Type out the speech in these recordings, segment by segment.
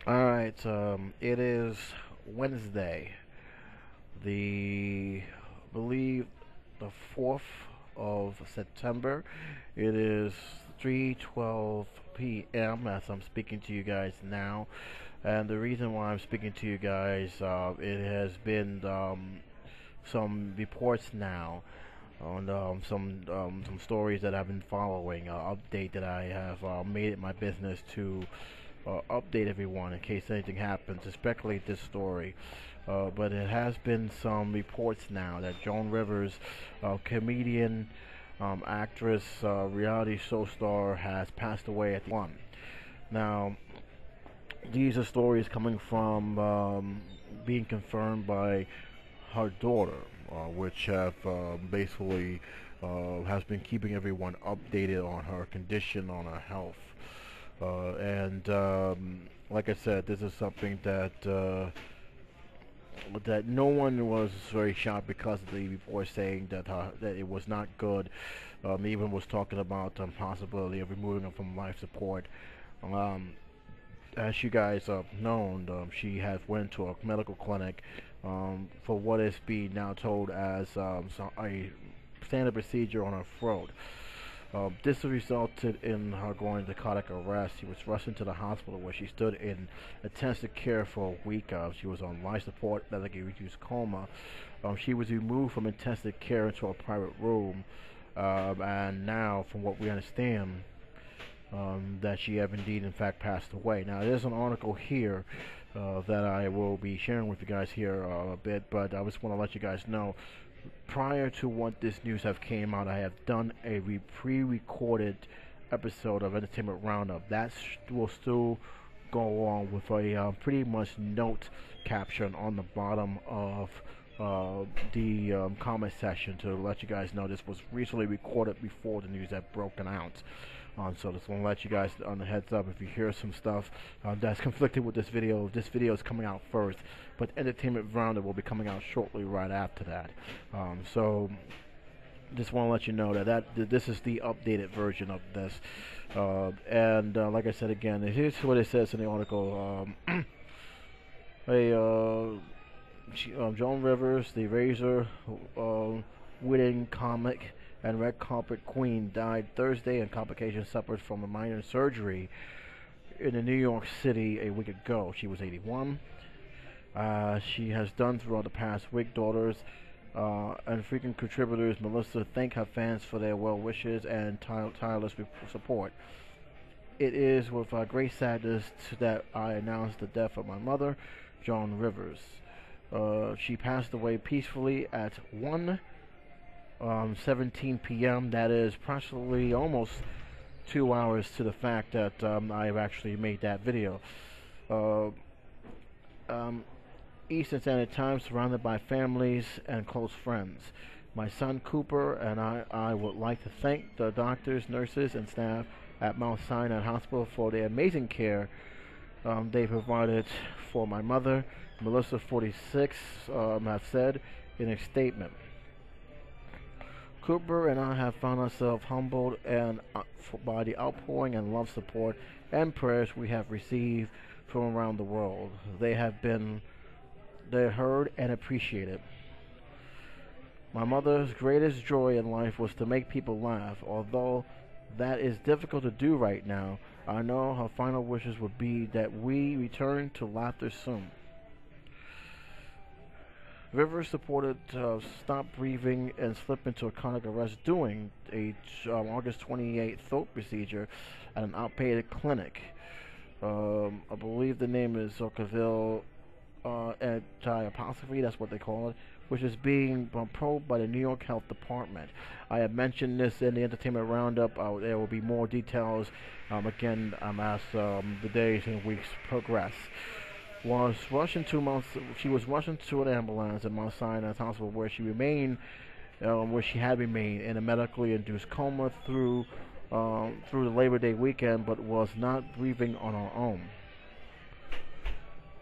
Alright, it is Wednesday, the believe the 4th of September. It is 3:12 p.m. as I'm speaking to you guys now. And the reason why I'm speaking to you guys, it has been some reports now on some stories that I've been following, update that I have made it my business to update everyone in case anything happens to speculate this story. But it has been some reports now that Joan Rivers, comedian, actress, reality show star, has passed away at the one. Now, these are stories coming from being confirmed by her daughter, which have basically has been keeping everyone updated on her condition, on her health. And like I said, this is something that no one was very shocked because of the report saying that it was not good. Even was talking about the possibility of removing her from life support. Um, as you guys have known, she has went to a medical clinic for what is being now told as a standard procedure on her throat. This resulted in her going to cardiac arrest. She was rushed into the hospital where she stood in intensive care for a week. She was on life support, medically reduced coma. She was removed from intensive care into a private room, and now, from what we understand, that she have indeed, in fact, passed away. Now, there's an article here that I will be sharing with you guys here a bit, but I just want to let you guys know prior to what this news have came out, I have done a pre-recorded episode of Entertainment Roundup. That will still go on with a pretty much note caption on the bottom of the comment section to let you guys know this was recently recorded before the news had broken out. So just want to let you guys on the heads up if you hear some stuff that's conflicted with this video is coming out first, but Entertainment Roundup will be coming out shortly right after that. So just want to let you know that this is the updated version of this. And like I said again, here's what it says in the article. Joan Rivers, the Razor winning comic and red carpet queen, died Thursday and complications suffered from a minor surgery in New York City a week ago. She was 81. She has done throughout the past week. Daughters and frequent contributors Melissa thank her fans for their well wishes and tireless support. It is with great sadness that I announce the death of my mother, Joan Rivers. She passed away peacefully at 1:17 p.m. That is approximately almost 2 hours to the fact that I've actually made that video. Uh, um, Eastern Standard Time, surrounded by families and close friends. My son Cooper and I would like to thank the doctors, nurses, and staff at Mount Sinai Hospital for their amazing care they provided for my mother. Melissa, 46, have said in a statement. Cooper and I have found ourselves humbled and by the outpouring and love, support, and prayers we have received from around the world. They're heard and appreciated. My mother's greatest joy in life was to make people laugh. Although that is difficult to do right now, I know her final wishes would be that we return to laughter soon. Rivers supported stop breathing and slip into a cardiac arrest doing a August 28th throat procedure at an outpatient clinic. I believe the name is Zocaville anti-apostrophe, that's what they call it, which is being probed by the New York Health Department. I have mentioned this in the Entertainment Roundup. There will be more details again as the days and weeks progress. She was rushed into an ambulance at Mount Sinai Hospital where she had remained in a medically induced coma through the Labor Day weekend, but was not breathing on her own.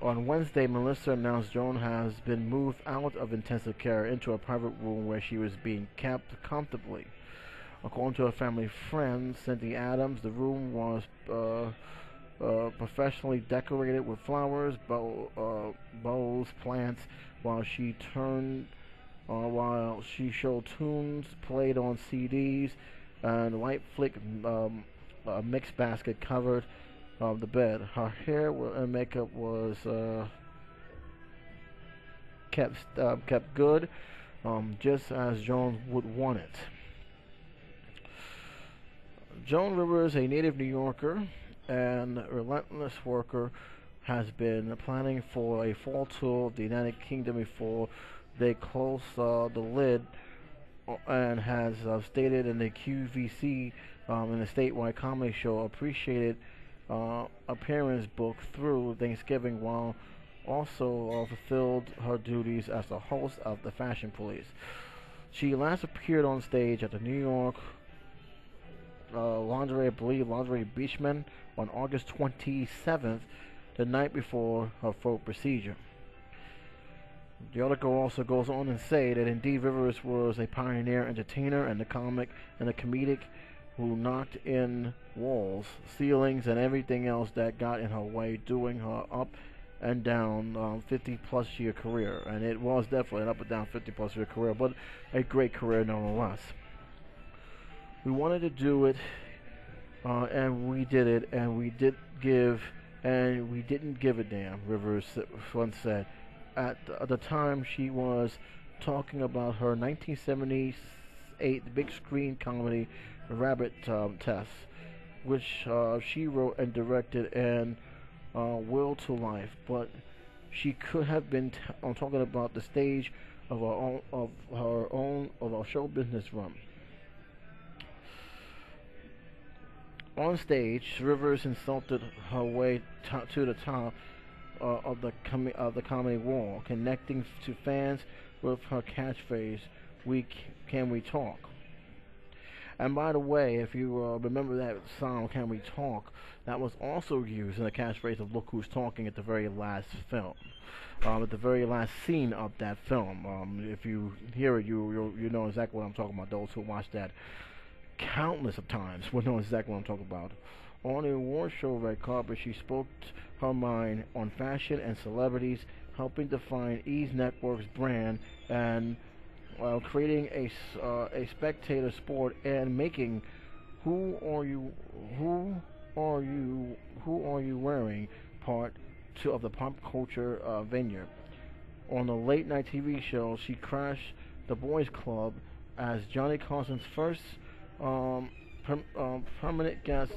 On Wednesday, Melissa announced Joan has been moved out of intensive care into a private room where she was being kept comfortably. According to her family friend, Cindy Adams, the room was professionally decorated with flowers, bows, plants, while she turned, while she showed tunes played on CDs, and white flick mix basket covered the bed. Her hair and makeup was kept good, just as Joan would want it. Joan River is a native New Yorker and relentless worker, has been planning for a fall tour of the United Kingdom before they close the lid, and has stated in the QVC, in the statewide comedy show, appreciated appearance book through Thanksgiving, while also fulfilled her duties as the host of the Fashion Police. She last appeared on stage at the New York Lingerie Beachman on August 27th, the night before her throat procedure. The article also goes on and say that indeed Rivers was a pioneer entertainer and the comedic who knocked in walls, ceilings, and everything else that got in her way during her up and down 50 plus year career. And it was definitely an up and down 50 plus year career, but a great career nonetheless. We wanted to do it, and we did it, and we didn't give a damn, Rivers once said. At the time, she was talking about her 1978 big screen comedy Rabbit Test, which she wrote and directed and willed to life. But she could have been talking about the stage of our show business run. On stage, Rivers insulted her way to the top of the comedy wall, connecting to fans with her catchphrase, "Can we talk?" And by the way, if you remember that song, "Can We Talk," that was also used in the catchphrase of "Look Who's Talking" at the very last film, at the very last scene of that film. If you hear it, you know exactly what I'm talking about. Those who watched that countless of times will know exactly what I'm talking about. On the award show red carpet, she spoke her mind on fashion and celebrities, helping define E! Network's brand and creating a spectator sport and making who are you wearing part two of the pop culture venue. On the late night TV show, she crashed the Boys Club as Johnny Carson's first permanent guest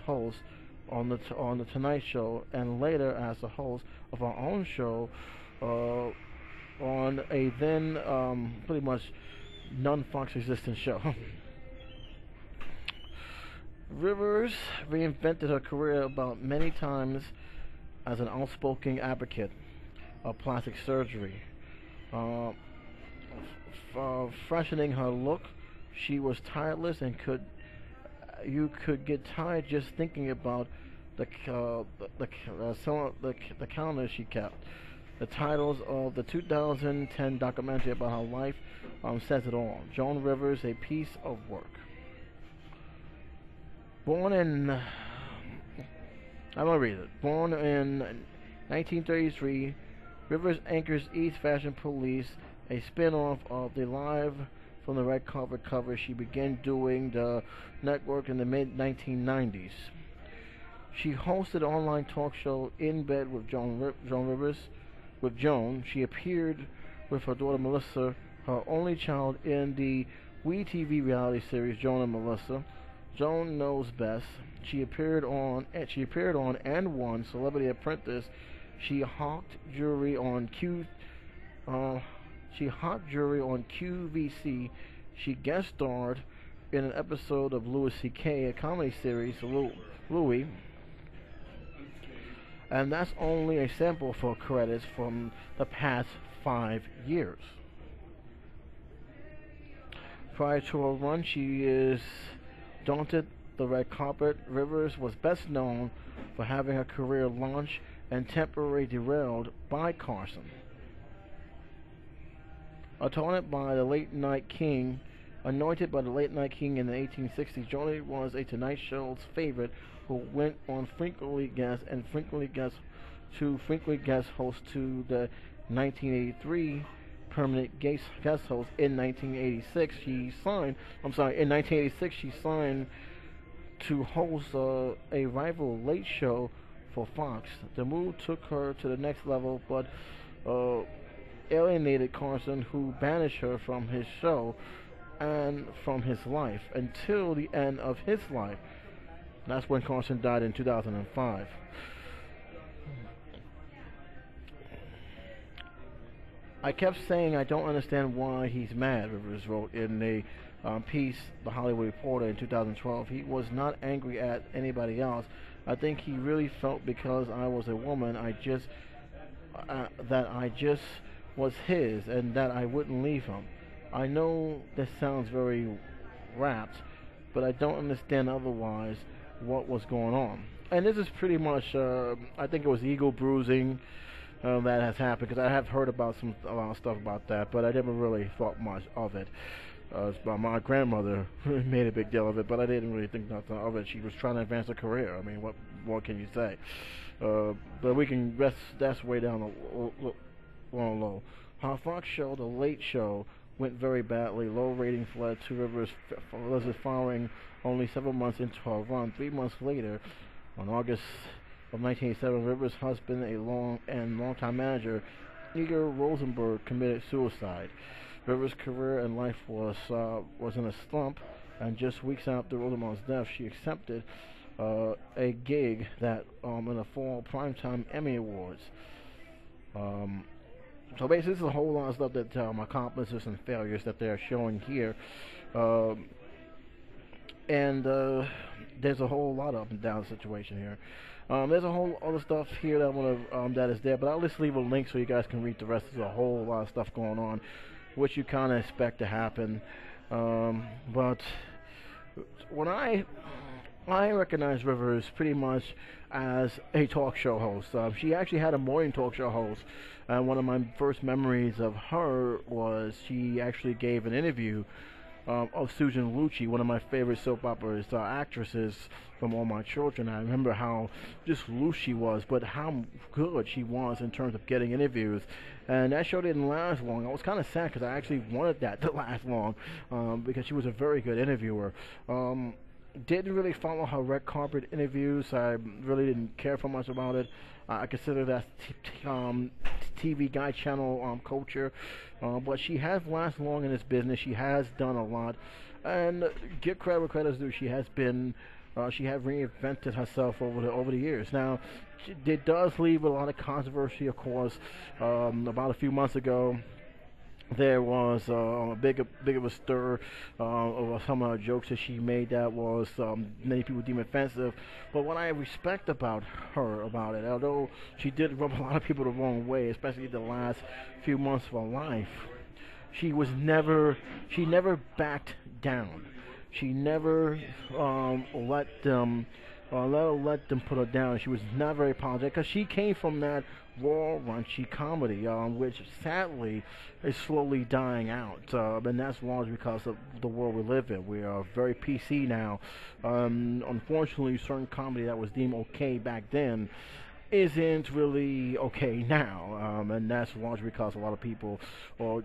host on the Tonight Show, and later as the host of our own show on a then pretty much non-Fox existent show. Rivers reinvented her career about many times as an outspoken advocate of plastic surgery. Freshening her look, she was tireless and you could get tired just thinking about the calendar she kept. The titles of the 2010 documentary about her life says it all. Joan Rivers, a piece of work. Born in 1933, Rivers anchors East Fashion Police, a spin-off of the Live from the Red Carpet cover she began doing the network in the mid-1990s. She hosted an online talk show In Bed with Joan Rivers. With Joan, she appeared with her daughter Melissa, her only child, in the WeTV reality series Joan and Melissa. Joan Knows Best. She appeared on and won Celebrity Apprentice. She hawked jury on QVC. She guest starred in an episode of Louis C.K., a comedy series, Louis. And that's only a sample for credits from the past 5 years. Prior to her run, she is daunted the red carpet. Rivers was best known for having her career launched and temporarily derailed by Carson. Taunted by the late night king Anointed by the late night king in the 1860s, Joan was a Tonight Show's favorite who went on frequently guest host to the 1983 permanent guest host. In 1986 she signed in 1986 she signed to host a rival late show for Fox. The move took her to the next level, but uh, alienated Carson, who banished her from his show and from his life until the end of his life. That's when Carson died in 2005. I kept saying I don't understand why he's mad, Rivers wrote in a piece, The Hollywood Reporter, in 2012. He was not angry at anybody else. I think he really felt because I was a woman, that I just was his and that I wouldn't leave him. I know this sounds very rapt, but I don't understand otherwise what was going on. And this is pretty much, I think it was ego bruising that has happened, because I have heard about a lot of stuff about that, but I never really thought much of it. My grandmother made a big deal of it, but I didn't really think nothing of it. She was trying to advance her career. I mean, what can you say? But we can rest. That's way down low. Her Fox show, The Late Show, went very badly. Low ratings led to Rivers firing only 7 months into her run. 3 months later, on August of 1987, Rivers' husband, a longtime manager, Igor Rosenberg, committed suicide. Rivers' career and life was in a slump, and just weeks after Rosenberg's death, she accepted a gig in the fall primetime Emmy Awards. So basically, this is a whole lot of stuff that accomplishments and failures that they're showing here, and there's a whole lot of up and down situation here. There's a whole other stuff here that is there, but I'll just leave a link so you guys can read the rest. There's a whole lot of stuff going on, which you kind of expect to happen. But when I recognize Rivers pretty much as a talk show host. She actually had a morning talk show host, and one of my first memories of her was she actually gave an interview of Susan Lucci, one of my favorite soap operas actresses from All My Children. I remember how just loose she was, but how good she was in terms of getting interviews. And that show didn't last long. I was kind of sad because I actually wanted that to last long, because she was a very good interviewer. Didn't really follow her red carpet interviews. I really didn't care for much about it. I consider that TV guide channel culture, but she has lasted long in this business. She has done a lot, and give credit where credit's due. She has reinvented herself over the years. Now, it does leave a lot of controversy, of course. About a few months ago, there was a big of a stir over some of the jokes that she made that was many people deem offensive. But what I respect about it, although she did rub a lot of people the wrong way, especially the last few months of her life, she never backed down. She never let them put her down. She was not very apologetic because she came from that raw, raunchy comedy, which sadly is slowly dying out, and that's largely because of the world we live in. We are very PC now. Unfortunately, certain comedy that was deemed okay back then isn't really okay now, and that's largely because a lot of people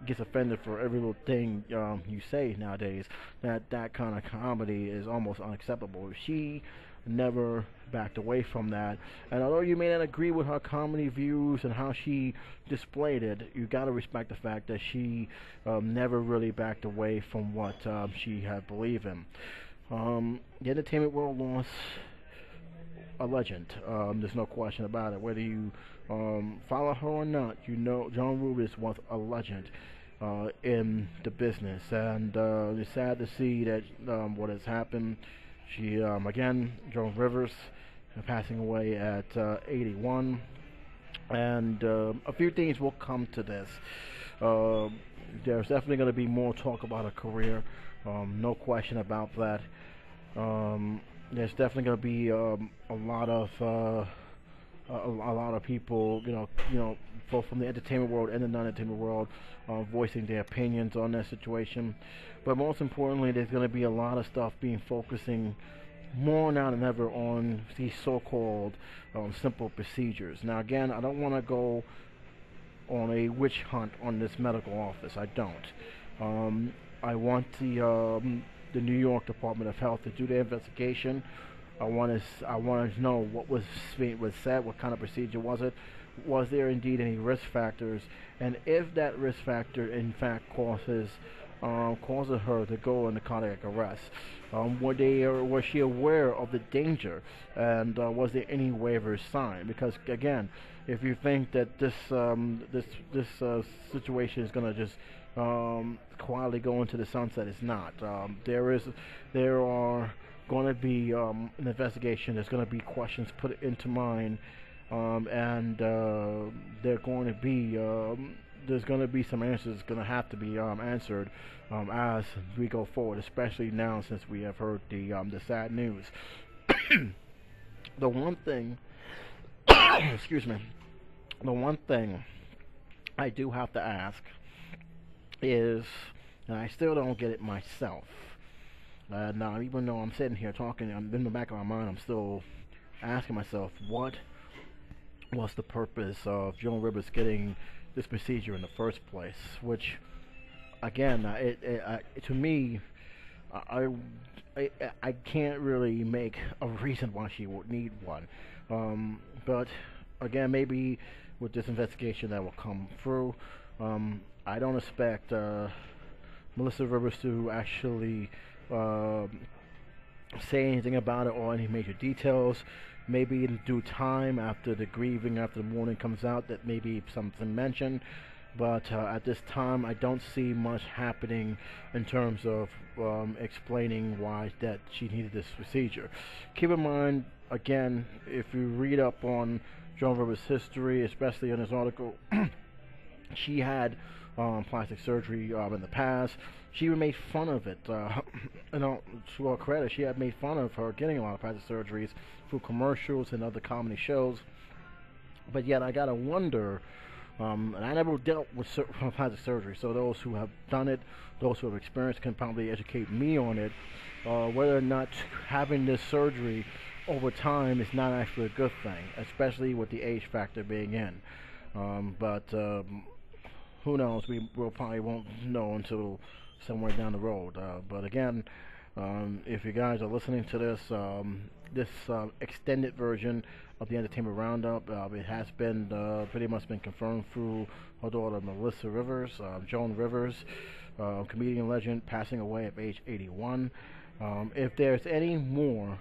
gets offended for every little thing you say nowadays. That kind of comedy is almost unacceptable. She never backed away from that, and although you may not agree with her comedy views and how she displayed it, you got to respect the fact that she never really backed away from what she had believed in. The entertainment world lost a legend. There's no question about it. Whether you follow her or not, you know Joan River was a legend in the business, and it's sad to see that what has happened. She again, Joan Rivers, passing away at 81, and a few things will come to this. There's definitely going to be more talk about her career, no question about that. There's definitely going to be a lot of a lot of people, both from the entertainment world and the non-entertainment world, voicing their opinions on that situation. But most importantly, there's going to be a lot of stuff being focusing more now than ever on these so-called simple procedures. Now, again, I don't want to go on a witch hunt on this medical office. I don't. I want the New York Department of Health to do their investigation. I want to know what was said, what kind of procedure was it, was there indeed any risk factors, and if that risk factor in fact causes her to go into cardiac arrest. Was she aware of the danger, and was there any waivers signed? Because again, if you think that this situation is going to just quietly go into the sunset, it's not. There are going to be an investigation. There's going to be questions put into mind, and there's going to be some answers going to have to be answered as we go forward, especially now since we have heard the sad news. The one thing, excuse me, the one thing I do have to ask is, and I still don't get it myself. Now, even though I'm sitting here talking, I'm in the back of my mind, I'm still asking myself, what was the purpose of Joan Rivers getting this procedure in the first place? Which, again, to me, I can't really make a reason why she would need one. But again, maybe with this investigation that will come through, I don't expect Melissa Rivers to actually say anything about it or any major details. Maybe in due time, after the mourning comes out, that maybe something mentioned. But at this time, I don't see much happening in terms of explaining why that she needed this procedure. Keep in mind, again, if you read up on Joan Rivers' history, especially in this article, she had plastic surgery in the past. She even made fun of it. To her credit, she had made fun of her getting a lot of plastic surgeries through commercials and other comedy shows. But yet, I gotta wonder. And I never dealt with plastic surgery, so those who have done it, those who have experienced, can probably educate me on it. Whether or not having this surgery over time is not actually a good thing, especially with the age factor being in. But who knows? We'll probably won't know until somewhere down the road. But again, if you guys are listening to this extended version of the Entertainment Roundup, it has been pretty much been confirmed through her daughter Melissa Rivers, Joan Rivers, comedian legend, passing away at age 81. If there's any more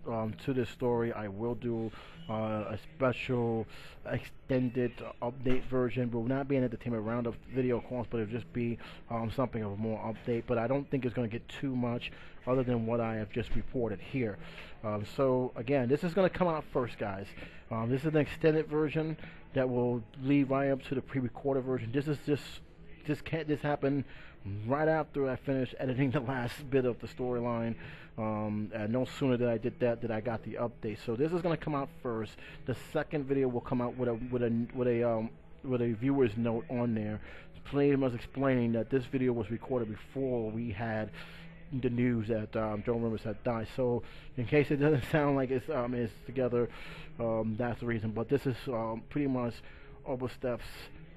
to this story, I will do a special extended update version. It will not be an Entertainment Roundup video, of course, but it'll just be something of a more update. But I don't think it's going to get too much other than what I have just reported here. So again, this is going to come out first, guys. This is an extended version that will lead right up to the pre-recorded version. This happened right after I finished editing the last bit of the storyline. And no sooner did I did that I got the update. So this is going to come out first. The second video will come out with a viewer's note on there, pretty much explaining that this video was recorded before we had the news that Joan Rivers had died. So in case it doesn't sound like it's together, that's the reason. But this is pretty much oversteps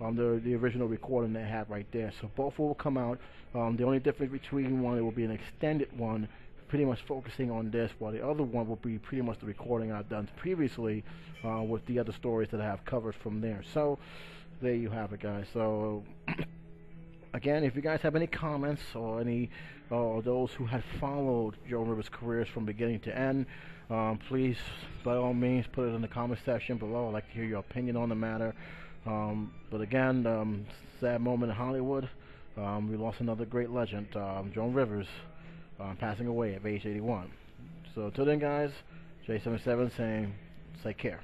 the original recording they had right there. So both will come out. The only difference between one, it will be an extended one, pretty much focusing on this, while the other one will be pretty much the recording I've done previously with the other stories that I have covered from there. So there you have it, guys. So again, if you guys have any comments or any those who had followed Joan Rivers' careers from beginning to end, please, by all means, put it in the comment section below. I'd like to hear your opinion on the matter. But again, sad moment in Hollywood. We lost another great legend, Joan Rivers, passing away at age 81. So till then, guys, J77 saying, take care.